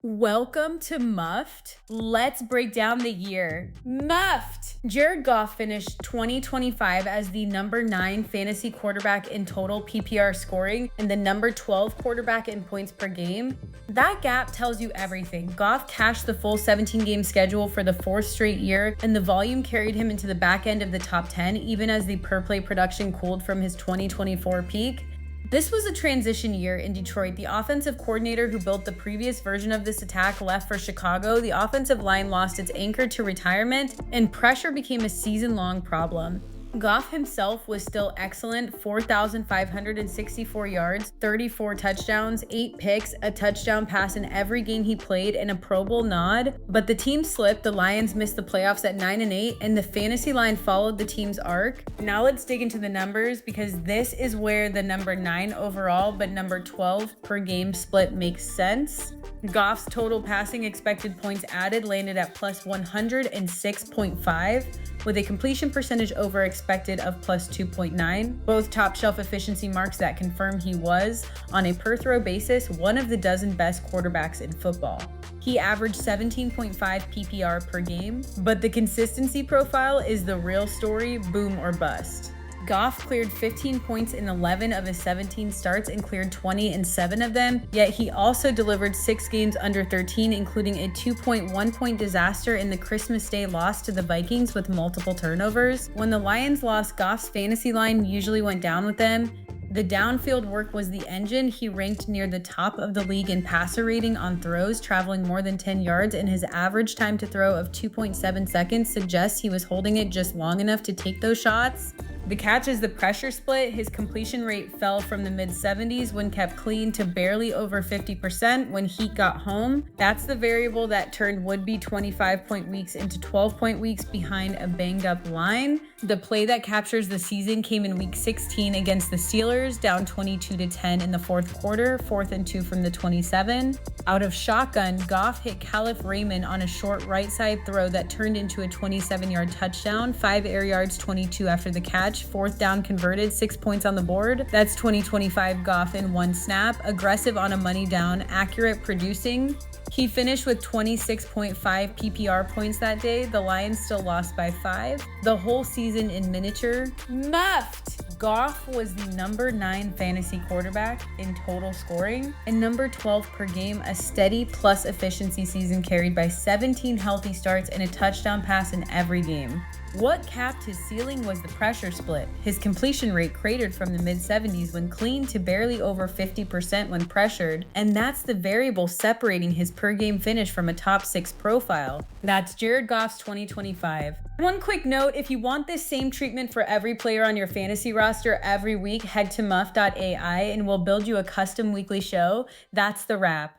Welcome to Muffed. Let's break down the year. Muffed! Jared Goff finished 2025 as the number 9 fantasy quarterback in total PPR scoring and the number 12 quarterback in points per game. That gap tells you everything. Goff cashed the full 17-game schedule for the 4th straight year, and the volume carried him into the back end of the top 10, even as the per-play production cooled from his 2024 peak. This was a transition year in Detroit. The offensive coordinator who built the previous version of this attack left for Chicago. The offensive line lost its anchor to retirement, and pressure became a season-long problem. Goff himself was still excellent, 4,564 yards, 34 touchdowns, 8 picks, a touchdown pass in every game he played, and a Pro Bowl nod. But the team slipped, the Lions missed the playoffs at 9-8, and the fantasy line followed the team's arc. Now let's dig into the numbers, because this is where the number 9 overall but number 12 per game split makes sense. Goff's total passing expected points added landed at plus 106.5, with a completion percentage over expected of plus 2.9, both top shelf efficiency marks that confirm he was, on a per throw basis, one of the dozen best quarterbacks in football. He averaged 17.5 PPR per game, but the consistency profile is the real story, boom or bust. Goff cleared 15 points in 11 of his 17 starts and cleared 20 in 7 of them, yet he also delivered 6 games under 13, including a 2.1-point disaster in the Christmas Day loss to the Vikings with multiple turnovers. When the Lions lost, Goff's fantasy line usually went down with them. The downfield work was the engine. He ranked near the top of the league in passer rating on throws, traveling more than 10 yards, and his average time to throw of 2.7 seconds suggests he was holding it just long enough to take those shots. The catch is the pressure split. His completion rate fell from the mid-70s when kept clean to barely over 50% when Heat got home. That's the variable that turned would-be 25-point weeks into 12-point weeks behind a banged-up line. The play that captures the season came in week 16 against the Steelers, down 22-10 in the fourth quarter, 4th and 2 from the 27. Out of shotgun, Goff hit Caliph Raymond on a short right side throw that turned into a 27-yard touchdown, 5 air yards, 22 after the catch, 4th down converted, 6 points on the board. That's 2025 Goff in one snap, aggressive on a money down, accurate producing. He finished with 26.5 PPR points that day. The Lions still lost by 5. The whole season in miniature, muffed. Goff was the number 9 fantasy quarterback in total scoring and number 12 per game, a steady plus efficiency season carried by 17 healthy starts and a touchdown pass in every game. What capped his ceiling was the pressure split. His completion rate cratered from the mid-70s when clean to barely over 50% when pressured, and that's the variable separating his per-game finish from a top 6 profile. That's Jared Goff's 2025. One quick note, if you want this same treatment for every player on your fantasy roster every week, head to muff.ai and we'll build you a custom weekly show. That's the wrap.